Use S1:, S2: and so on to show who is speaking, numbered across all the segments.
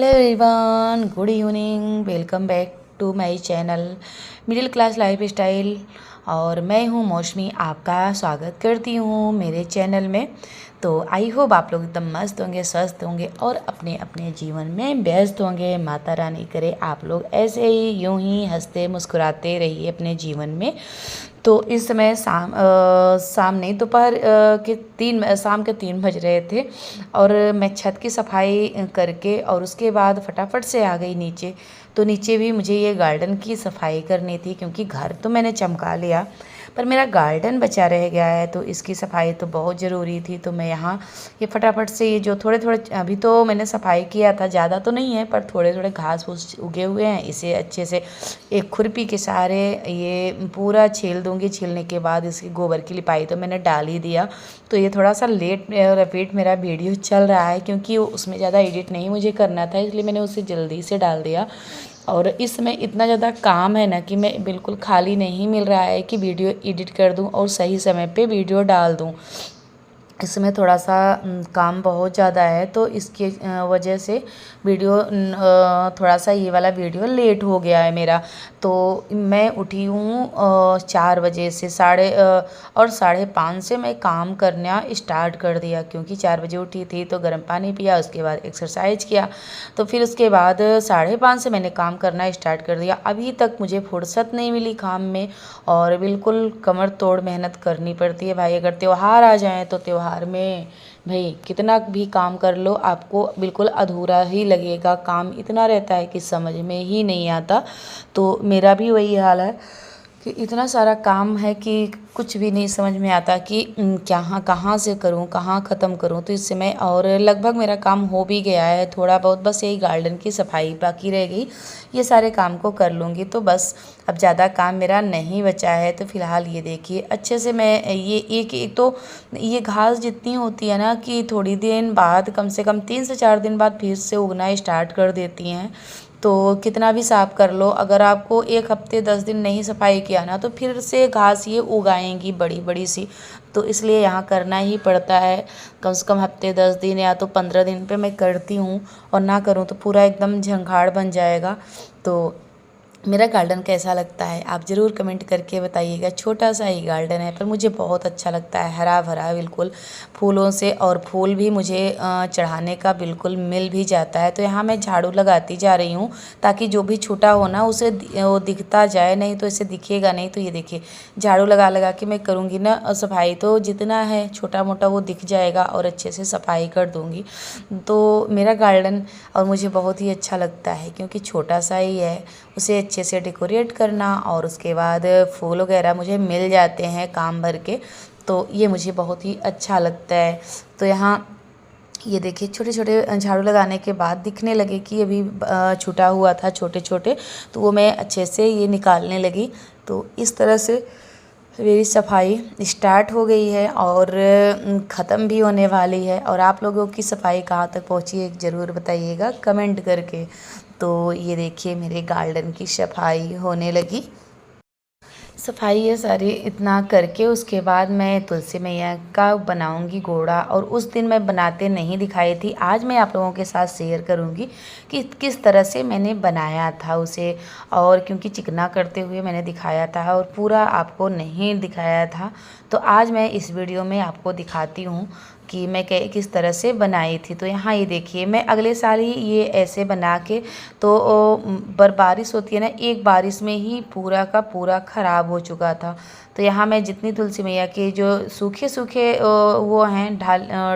S1: Hello everyone, good evening. Welcome back to my channel middle class life style. और मैं हूँ मौसमी, आपका स्वागत करती हूँ मेरे चैनल में। तो आई होप आप लोग एकदम मस्त होंगे, स्वस्थ होंगे और अपने अपने जीवन में व्यस्त होंगे। माता रानी करे आप लोग ऐसे ही यूं ही हंसते मुस्कुराते रहिए अपने जीवन में। तो इस समय शाम नहीं, दोपहर शाम के 3 बज रहे थे और मैं छत की सफाई करके और उसके बाद फटाफट से आ गई नीचे। तो नीचे भी मुझे ये गार्डन की सफाई करनी थी, क्योंकि घर तो मैंने चमका लिया पर मेरा गार्डन बचा रह गया है, तो इसकी सफाई तो बहुत ज़रूरी थी। तो मैं यहाँ ये फटाफट से ये जो थोड़े थोड़े अभी तो मैंने सफाई किया था, ज़्यादा तो नहीं है पर थोड़े थोड़े घास फूस उगे हुए हैं, इसे अच्छे से एक खुरपी के सहारे ये पूरा छील दूंगी। छीलने के बाद इसकी गोबर की लिपाई तो मैंने डाल ही दिया। तो ये थोड़ा सा लेट रिपीट मेरा वीडियो चल रहा है, क्योंकि उसमें ज़्यादा एडिट नहीं मुझे करना था, इसलिए मैंने उसे जल्दी से डाल दिया। और इस समय इतना ज़्यादा काम है ना कि मैं बिल्कुल खाली नहीं मिल रहा है कि वीडियो एडिट कर दूं और सही समय पे वीडियो डाल दूं। इसमें थोड़ा सा काम बहुत ज़्यादा है, तो इसके वजह से वीडियो थोड़ा सा ये वाला वीडियो लेट हो गया है मेरा। तो मैं उठी हूँ 4 बजे से, 5:30 से मैं काम करना स्टार्ट कर दिया, क्योंकि 4 बजे उठी थी तो गर्म पानी पिया, उसके बाद एक्सरसाइज किया, तो फिर उसके बाद 5:30 से मैंने काम करना स्टार्ट कर दिया। अभी तक मुझे फुर्सत नहीं मिली काम में, और बिल्कुल कमर तोड़ मेहनत करनी पड़ती है भाई। अगर त्यौहार आ जाएँ तो त्यौहार में भाई कितना भी काम कर लो आपको बिल्कुल अधूरा ही लगेगा। काम इतना रहता है कि समझ में ही नहीं आता। तो मेरा भी वही हाल है कि इतना सारा काम है कि कुछ भी नहीं समझ में आता कि कहाँ से करूँ, कहाँ ख़त्म करूँ। तो इस समय और लगभग मेरा काम हो भी गया है, थोड़ा बहुत बस यही गार्डन की सफाई बाकी रह गई। ये सारे काम को कर लूँगी तो बस अब ज़्यादा काम मेरा नहीं बचा है। तो फ़िलहाल ये देखिए अच्छे से मैं ये एक तो ये घास जितनी होती है ना कि थोड़ी दिन बाद, कम से कम 3 से 4 दिन बाद फिर से उगना स्टार्ट कर देती हैं। तो कितना भी साफ़ कर लो, अगर आपको 1 हफ्ते 10 दिन नहीं सफाई किया ना तो फिर से घास ये उगाएंगी बड़ी बड़ी सी। तो इसलिए यहाँ करना ही पड़ता है। कम से कम हफ्ते 10 दिन या तो 15 दिन पे मैं करती हूँ, और ना करूँ तो पूरा एकदम झंखाड़ बन जाएगा। तो मेरा गार्डन कैसा लगता है आप ज़रूर कमेंट करके बताइएगा। छोटा सा ही गार्डन है पर मुझे बहुत अच्छा लगता है, हरा भरा बिल्कुल फूलों से, और फूल भी मुझे चढ़ाने का बिल्कुल मिल भी जाता है। तो यहाँ मैं झाड़ू लगाती जा रही हूँ ताकि जो भी छूटा हो ना उसे वो दिखता जाए, नहीं तो इसे दिखेगा नहीं। तो ये देखिए झाड़ू लगा लगा के मैं करूँगी ना सफाई, तो जितना है छोटा मोटा वो दिख जाएगा और अच्छे से सफाई कर दूँगी। तो मेरा गार्डन और मुझे बहुत ही अच्छा लगता है, क्योंकि छोटा सा ही है, उसे अच्छे से डेकोरेट करना और उसके बाद फूल वगैरह मुझे मिल जाते हैं काम भर के। तो ये मुझे बहुत ही अच्छा लगता है। तो यहाँ ये देखिए छोटे छोटे झाड़ू लगाने के बाद दिखने लगे कि अभी छूटा हुआ था छोटे छोटे, तो वो मैं अच्छे से ये निकालने लगी। तो इस तरह से मेरी सफाई स्टार्ट हो गई है और ख़त्म भी होने वाली है। और आप लोगों की सफाई कहाँ तक पहुँची है ज़रूर बताइएगा कमेंट करके। तो ये देखिए मेरे गार्डन की सफाई होने लगी। सफाई ये सारी इतना करके उसके बाद मैं तुलसी मैया का बनाऊंगी घोड़ा, और उस दिन मैं बनाते नहीं दिखाई थी। आज मैं आप लोगों के साथ शेयर करूंगी कि किस तरह से मैंने बनाया था उसे, और क्योंकि चिकना करते हुए मैंने दिखाया था और पूरा आपको नहीं दिखाया था, तो आज मैं इस वीडियो में आपको दिखाती हूँ कि मैं किस तरह से बनाई थी। तो यहाँ ये देखिए मैं अगले साल ही ये ऐसे बना के, तो बारिश होती है ना, एक बारिश में ही पूरा का पूरा ख़राब हो चुका था। तो यहाँ मैं जितनी तुलसी मैया के जो सूखे सूखे वो हैं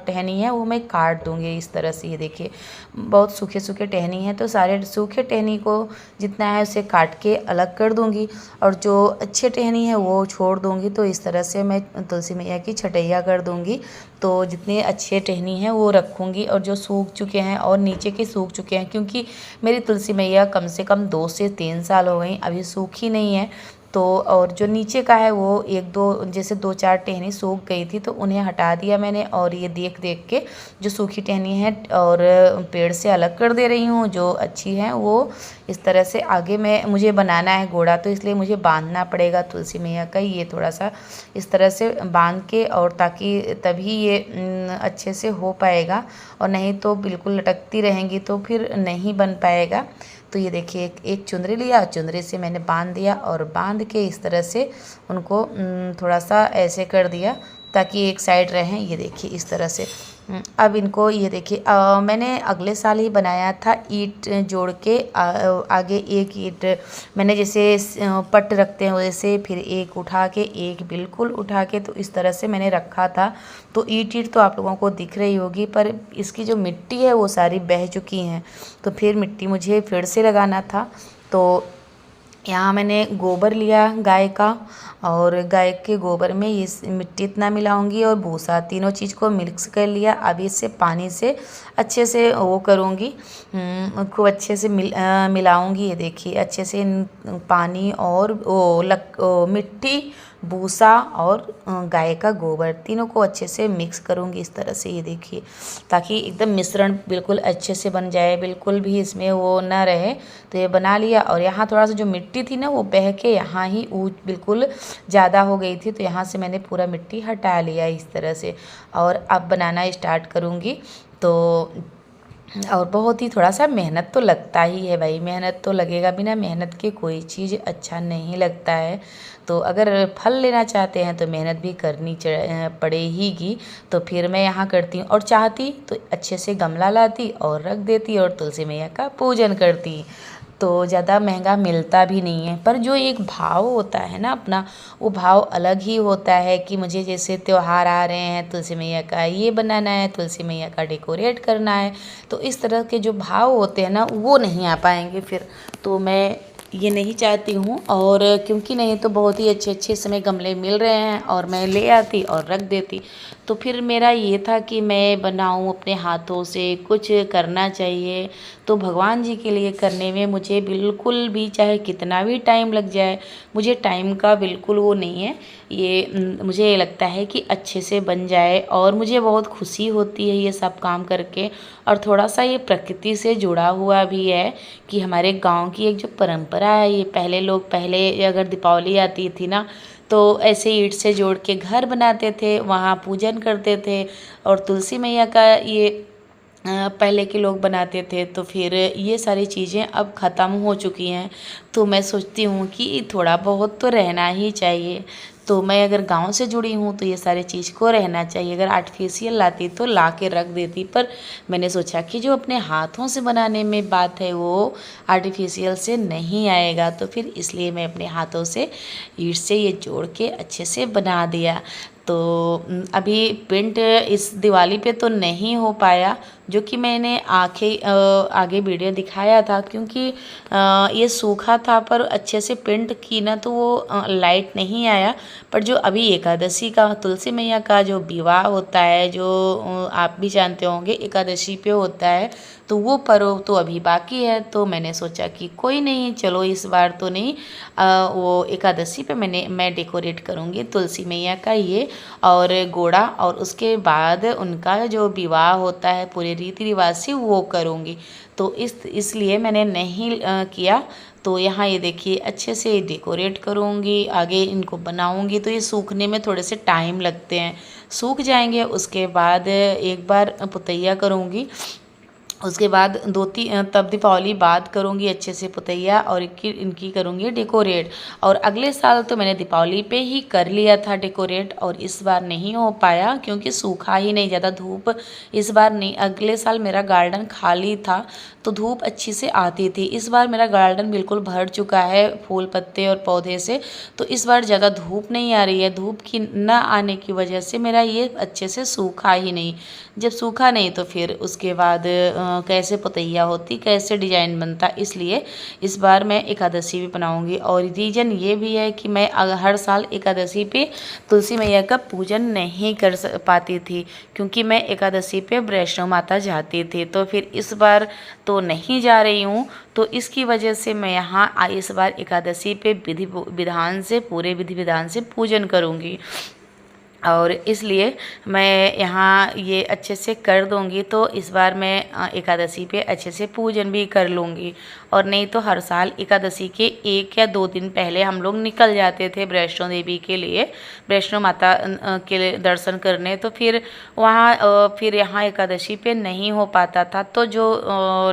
S1: टहनी है, वो मैं काट दूँगी इस तरह से। ये देखिए बहुत सूखे सूखे टहनी है, तो सारे सूखे टहनी को जितना है उसे काट के अलग कर दूँगी, और जो अच्छे टहनी है वो छोड़ दूँगी। तो इस तरह से मैं तुलसी मैया की छटैया कर दूँगी। तो जितने अच्छे टहनी हैं वो रखूँगी, और जो सूख चुके हैं और नीचे के सूख चुके हैं, क्योंकि मेरी तुलसी मैया कम से कम 2 से 3 साल हो गई अभी सूखी नहीं है। तो और जो नीचे का है वो एक दो जैसे 2-4 टहनी सूख गई थी तो उन्हें हटा दिया मैंने, और ये देख देख के जो सूखी टहनी है और पेड़ से अलग कर दे रही हूँ, जो अच्छी है वो इस तरह से। आगे मैं मुझे बनाना है घोड़ा, तो इसलिए मुझे बांधना पड़ेगा तुलसी मैया का, ये थोड़ा सा इस तरह से बांध के, और ताकि तभी ये अच्छे से हो पाएगा, और नहीं तो बिल्कुल लटकती रहेंगी तो फिर नहीं बन पाएगा। तो ये देखिए एक चुंदरी लिया, चुंदरी से मैंने बांध दिया, और बांध के इस तरह से उनको थोड़ा सा ऐसे कर दिया ताकि एक साइड रहें। ये देखिए इस तरह से। अब इनको ये देखिए मैंने अगले साल ही बनाया था ईंट जोड़ के, आगे एक ईंट मैंने जैसे पट रखते हैं वैसे, फिर एक उठा के एक बिल्कुल उठा के, तो इस तरह से मैंने रखा था। तो ईंट तो आप लोगों को दिख रही होगी, पर इसकी जो मिट्टी है वो सारी बह चुकी हैं, तो फिर मिट्टी मुझे फिर से लगाना था। तो यहाँ मैंने गोबर लिया गाय का, और गाय के गोबर में ये मिट्टी इतना मिलाऊंगी और भूसा, तीनों चीज़ को मिक्स कर लिया। अब इसे पानी से अच्छे से वो करूँगी, खूब अच्छे से मिलाऊंगी। ये देखिए अच्छे से पानी और मिट्टी, भूसा और गाय का गोबर, तीनों को अच्छे से मिक्स करूँगी इस तरह से। ये देखिए ताकि एकदम मिश्रण बिल्कुल अच्छे से बन जाए, बिल्कुल भी इसमें वो ना रहे। तो ये बना लिया, और यहाँ थोड़ा सा जो मिट्टी थी ना वो बह के यहाँ ही बिल्कुल ज़्यादा हो गई थी, तो यहाँ से मैंने पूरा मिट्टी हटा लिया इस तरह से। और अब बनाना स्टार्ट करूँगी। तो और बहुत ही थोड़ा सा मेहनत तो लगता ही है भाई, मेहनत तो लगेगा, बिना मेहनत के कोई चीज़ अच्छा नहीं लगता है। तो अगर फल लेना चाहते हैं तो मेहनत भी करनी पड़ेगी। तो फिर मैं यहाँ करती हूँ, और चाहती तो अच्छे से गमला लाती और रख देती और तुलसी मैया का पूजन करती। तो ज़्यादा महंगा मिलता भी नहीं है, पर जो एक भाव होता है ना अपना, वो भाव अलग ही होता है कि मुझे जैसे त्योहार आ रहे हैं, तुलसी मैया का ये बनाना है, तुलसी मैया का डेकोरेट करना है, तो इस तरह के जो भाव होते हैं ना वो नहीं आ पाएंगे फिर। तो मैं ये नहीं चाहती हूँ, और क्योंकि नहीं तो बहुत ही अच्छे अच्छे समय गमले मिल रहे हैं और मैं ले आती और रख देती। तो फिर मेरा ये था कि मैं बनाऊँ अपने हाथों से, कुछ करना चाहिए। तो भगवान जी के लिए करने में मुझे बिल्कुल भी चाहे कितना भी टाइम लग जाए, मुझे टाइम का बिल्कुल वो नहीं है। ये मुझे लगता है कि अच्छे से बन जाए, और मुझे बहुत खुशी होती है ये सब काम करके। और थोड़ा सा ये प्रकृति से जुड़ा हुआ भी है कि हमारे गांव की एक जो परंपरा है, ये पहले अगर दीपावली आती थी ना, तो ऐसे ईंट से जोड़ के घर बनाते थे, वहाँ पूजन करते थे, और तुलसी मैया का ये पहले के लोग बनाते थे। तो फिर ये सारी चीज़ें अब ख़त्म हो चुकी हैं, तो मैं सोचती हूँ कि थोड़ा बहुत तो रहना ही चाहिए। तो मैं अगर गांव से जुड़ी हूँ तो ये सारी चीज़ को रहना चाहिए। अगर आर्टिफिशियल लाती तो ला के रख देती, पर मैंने सोचा कि जो अपने हाथों से बनाने में बात है वो आर्टिफिशियल से नहीं आएगा, तो फिर इसलिए मैं अपने हाथों से ईंट से ये जोड़ के अच्छे से बना दिया। तो अभी पेंट इस दिवाली पे तो नहीं हो पाया, जो कि मैंने आगे वीडियो दिखाया था, क्योंकि ये सूखा था, पर अच्छे से पेंट की ना तो वो लाइट नहीं आया। पर जो अभी एकादशी का तुलसी मैया का जो विवाह होता है, जो आप भी जानते होंगे एकादशी पे होता है, तो वो पर्व तो अभी बाकी है। तो मैंने सोचा कि कोई नहीं, चलो इस बार तो नहीं, वो एकादशी पे मैं डेकोरेट करूँगी तुलसी मैया का ये और घोड़ा, और उसके बाद उनका जो विवाह होता है पूरे रीति रिवाज से वो करूँगी। तो इसलिए मैंने नहीं किया। तो यहाँ ये देखिए अच्छे से डेकोरेट करूँगी, आगे इनको बनाऊँगी। तो ये सूखने में थोड़े से टाइम लगते हैं, सूख जाएंगे, उसके बाद एक बार पुतैया करूँगी, उसके बाद तब दीपावली बाद करूँगी अच्छे से पुतैया, और इनकी करूँगी डेकोरेट। और अगले साल तो मैंने दीपावली पे ही कर लिया था डेकोरेट, और इस बार नहीं हो पाया क्योंकि सूखा ही नहीं, ज़्यादा धूप इस बार नहीं। अगले साल मेरा गार्डन खाली था तो धूप अच्छी से आती थी, इस बार मेरा गार्डन बिल्कुल भर चुका है फूल पत्ते और पौधे से, तो इस बार ज़्यादा धूप नहीं आ रही है। धूप की ना आने की वजह से मेरा ये अच्छे से सूखा ही नहीं। जब सूखा नहीं तो फिर उसके बाद कैसे पतैया होती, कैसे डिजाइन बनता, इसलिए इस बार मैं एकादशी भी बनाऊंगी। और रीज़न ये भी है कि मैं हर साल एकादशी पे तुलसी मैया का पूजन नहीं कर पाती थी, क्योंकि मैं एकादशी पे वैष्णो माता जाती थी। तो फिर इस बार तो नहीं जा रही हूँ, तो इसकी वजह से मैं यहाँ इस बार एकादशी पे पूरे विधि विधान से पूजन करूँगी। और इसलिए मैं यहाँ ये अच्छे से कर दूँगी। तो इस बार मैं एकादशी पे अच्छे से पूजन भी कर लूँगी। और नहीं तो हर साल एकादशी के 1 या 2 दिन पहले हम लोग निकल जाते थे वैष्णो देवी के लिए, वैष्णो माता के लिए दर्शन करने। तो फिर वहाँ फिर यहाँ एकादशी पे नहीं हो पाता था। तो जो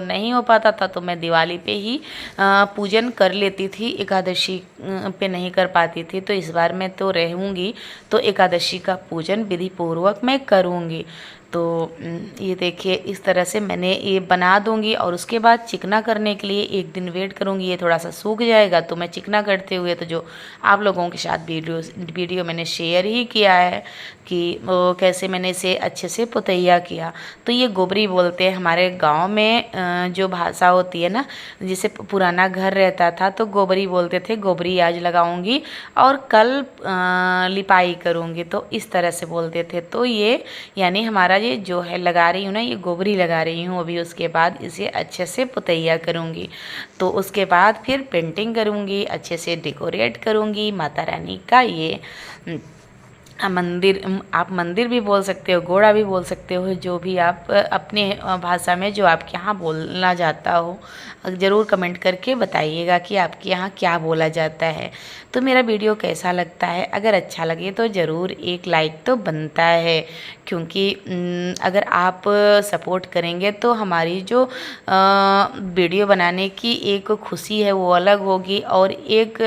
S1: नहीं हो पाता था तो मैं दिवाली पे ही पूजन कर लेती थी, एकादशी पे नहीं कर पाती थी। तो इस बार मैं तो रहूँगी, तो एकादशी का पूजन विधि पूर्वक मैं करूँगी। तो ये देखिए इस तरह से मैंने ये बना दूँगी। और उसके बाद चिकना करने के लिए 1 दिन वेट करूँगी। ये थोड़ा सा सूख जाएगा तो मैं चिकना करते हुए तो जो आप लोगों के साथ वीडियो मैंने शेयर ही किया है कि कैसे मैंने इसे अच्छे से पुतैया किया। तो ये गोबरी बोलते हैं हमारे गांव में, जो भाषा होती है ना, जैसे पुराना घर रहता था तो गोबरी बोलते थे। गोबरी आज लगाऊंगी और कल लिपाई करूंगी, तो इस तरह से बोलते थे। तो ये यानी हमारा ये जो है लगा रही हूँ ना, ये गोबरी लगा रही हूँ अभी। उसके बाद इसे अच्छे से पुतैया करूँगी। तो उसके बाद फिर पेंटिंग करूँगी, अच्छे से डेकोरेट करूँगी माता रानी का ये मंदिर। आप मंदिर भी बोल सकते हो, घोड़ा भी बोल सकते हो, जो भी आप अपने भाषा में जो आपके यहाँ बोलना जाता हो। ज़रूर कमेंट करके बताइएगा कि आपके यहाँ क्या बोला जाता है। तो मेरा वीडियो कैसा लगता है, अगर अच्छा लगे तो ज़रूर एक लाइक तो बनता है, क्योंकि अगर आप सपोर्ट करेंगे तो हमारी जो वीडियो बनाने की एक खुशी है वो अलग होगी। और एक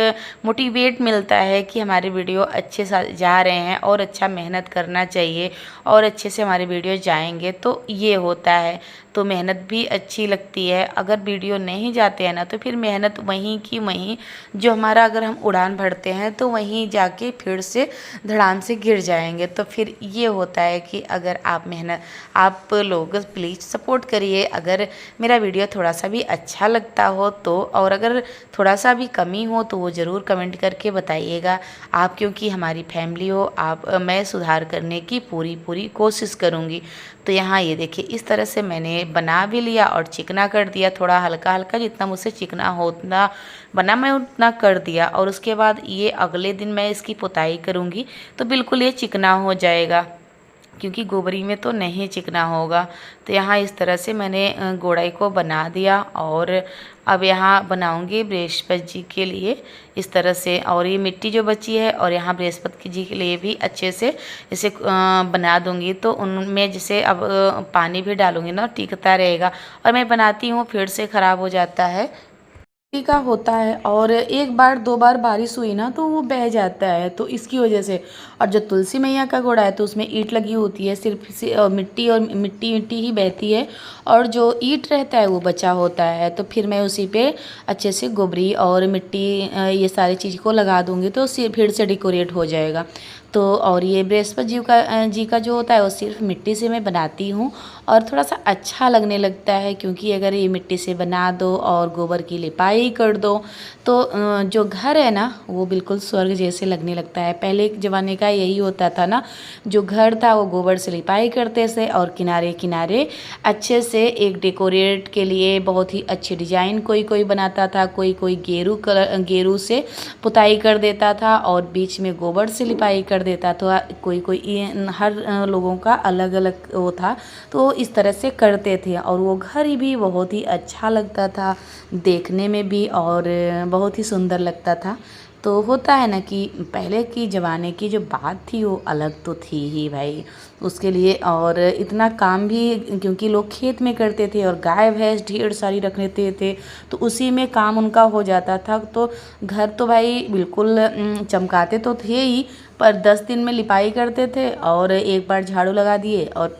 S1: मोटिवेट मिलता है कि हमारे वीडियो अच्छे से जा रहे हैं और अच्छा मेहनत करना चाहिए और अच्छे से हमारे वीडियो जाएंगे, तो ये होता है। तो मेहनत भी अच्छी लगती है। अगर वीडियो नहीं जाते हैं ना तो फिर मेहनत वहीं की वहीं, जो हमारा अगर हम उड़ान भरते हैं तो वहीं जाके फिर से धड़ाम से गिर जाएंगे। तो फिर ये होता है कि अगर आप लोग प्लीज़ सपोर्ट करिए। अगर मेरा वीडियो थोड़ा सा भी अच्छा लगता हो तो, और अगर थोड़ा सा भी कमी हो तो वो ज़रूर कमेंट करके बताइएगा आप, क्योंकि हमारी फैमिली हो आप। मैं सुधार करने की पूरी कोशिश करूँगी। तो यहाँ ये देखिए इस तरह से मैंने बना भी लिया और चिकना कर दिया, थोड़ा हल्का हल्का, जितना मुझसे चिकना होता बना मैं उतना कर दिया। और उसके बाद ये अगले दिन मैं इसकी पुताई करूँगी तो बिल्कुल ये चिकना हो जाएगा, क्योंकि गोबरी में तो नहीं चिकना होगा। तो यहाँ इस तरह से मैंने गोड़ाई को बना दिया। और अब यहाँ बनाऊंगी बृहस्पति जी के लिए इस तरह से। और ये मिट्टी जो बची है और यहाँ बृहस्पति जी के लिए भी अच्छे से इसे बना दूंगी। तो उनमें जैसे अब पानी भी डालूंगी ना, टिकता रहेगा। और मैं बनाती हूँ फिर से ख़राब हो जाता है, का होता है। और 1 बार 2 बार बारिश हुई ना तो वो बह जाता है, तो इसकी वजह से। और जो तुलसी मैया का घोड़ा है तो उसमें ईंट लगी होती है, सिर्फ से मिट्टी और मिट्टी ही बहती है, और जो ईंट रहता है वो बचा होता है। तो फिर मैं उसी पे अच्छे से गोबरी और मिट्टी ये सारी चीज़ को लगा दूँगी तो फिर से डेकोरेट हो जाएगा। तो और ये बृहस्पति जी का जो होता है वो सिर्फ मिट्टी से मैं बनाती हूँ और थोड़ा सा अच्छा लगने लगता है, क्योंकि अगर ये मिट्टी से बना दो और गोबर की लिपाई कर दो तो जो घर है ना वो बिल्कुल स्वर्ग जैसे लगने लगता है। पहले के ज़माने का यही होता था ना, जो घर था वो गोबर से लिपाई करते थे और किनारे किनारे अच्छे से एक डेकोरेट के लिए बहुत ही अच्छी डिजाइन कोई बनाता था, कोई गेरू से पुताई कर देता था और बीच में गोबर से लिपाई कर देता था। कोई हर लोगों का अलग अलग वो था, तो इस तरह से करते थे। और वो घर भी बहुत ही अच्छा लगता था देखने में भी और बहुत ही सुंदर लगता था। तो होता है ना कि पहले की ज़माने की जो बात थी वो अलग तो थी ही भाई, उसके लिए। और इतना काम भी क्योंकि लोग खेत में करते थे और गाय भैंस ढेर सारी रख लेते थे तो उसी में काम उनका हो जाता था। तो घर तो भाई बिल्कुल चमकाते तो थे ही, पर 10 दिन में लिपाई करते थे और 1 बार झाड़ू लगा दिए और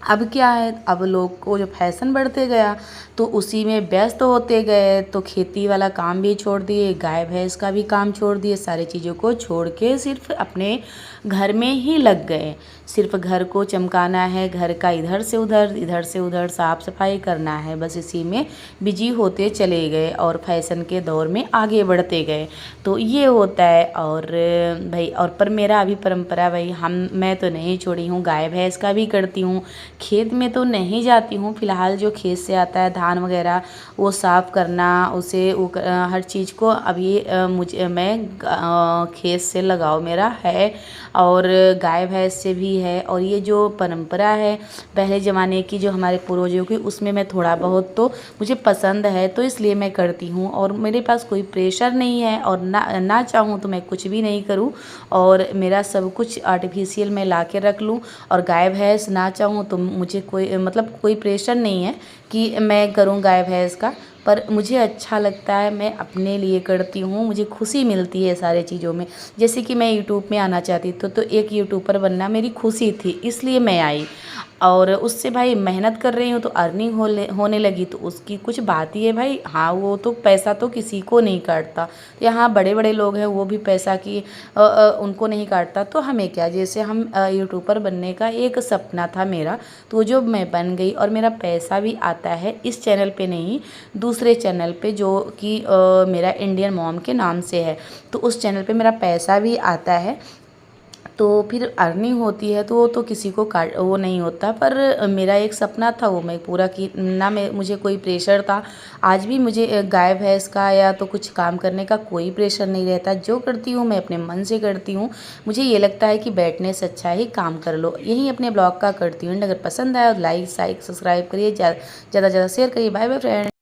S1: अब क्या है, अब लोग को जो फैशन बढ़ते गया तो उसी में व्यस्त होते गए, तो खेती वाला काम भी छोड़ दिए, गाय भैंस का भी काम छोड़ दिए, सारी चीज़ों को छोड़ के सिर्फ अपने घर में ही लग गए। सिर्फ घर को चमकाना है, घर का इधर से उधर साफ़ सफाई करना है, बस इसी में बिजी होते चले गए और फैशन के दौर में आगे बढ़ते गए। तो ये होता है। और भाई और पर मेरा अभी परंपरा भाई मैं तो नहीं छोड़ी हूँ, गाय भैंस का भी करती हूँ। खेत में तो नहीं जाती हूँ फ़िलहाल, जो खेत से आता है धान वगैरह वो साफ़ करना, उसे हर चीज़ को अभी खेत से लगाव मेरा है और गाय भैंस से भी है। और ये जो परंपरा है पहले ज़माने की जो हमारे पूर्वजों की, उसमें मैं थोड़ा बहुत तो मुझे पसंद है, तो इसलिए मैं करती हूँ। और मेरे पास कोई प्रेशर नहीं है और ना चाहूँ तो मैं कुछ भी नहीं करूँ, और मेरा सब कुछ आर्टिफिशियल मैं ला के रख लूँ। और गाय भैंस ना चाहूँ तो मुझे कोई मतलब कोई प्रेशर नहीं है कि मैं करूँ गाय भैंस का, पर मुझे अच्छा लगता है, मैं अपने लिए करती हूँ, मुझे खुशी मिलती है सारे चीज़ों में। जैसे कि मैं यूट्यूब में आना चाहती थी तो एक यूट्यूबर बनना मेरी खुशी थी, इसलिए मैं आई। और उससे भाई मेहनत कर रही हूँ तो अर्निंग होने लगी, तो उसकी कुछ बात ही है भाई। हाँ, वो तो पैसा तो किसी को नहीं काटता, यहाँ बड़े बड़े लोग हैं वो भी पैसा की उनको नहीं काटता, तो हमें क्या। जैसे हम यूट्यूबर बनने का एक सपना था मेरा, तो जो मैं बन गई और मेरा पैसा भी आता है इस चैनल पे नहीं, दूसरे चैनल पे जो कि मेरा इंडियन मॉम के नाम से है, तो उस चैनल पे मेरा पैसा भी आता है। तो फिर अर्निंग होती है तो वो तो किसी को वो नहीं होता, पर मेरा एक सपना था वो मैं पूरा की ना। मुझे कोई प्रेशर था, आज भी मुझे गाय भैंस का या तो कुछ काम करने का कोई प्रेशर नहीं रहता। जो करती हूँ मैं अपने मन से करती हूँ। मुझे ये लगता है कि बैठने से अच्छा ही काम कर लो। यही अपने ब्लॉग का करती हूँ। अगर पसंद आया तो लाइक सब्सक्राइब करिए, ज़्यादा से ज़्यादा शेयर करिए। Bye bye friend.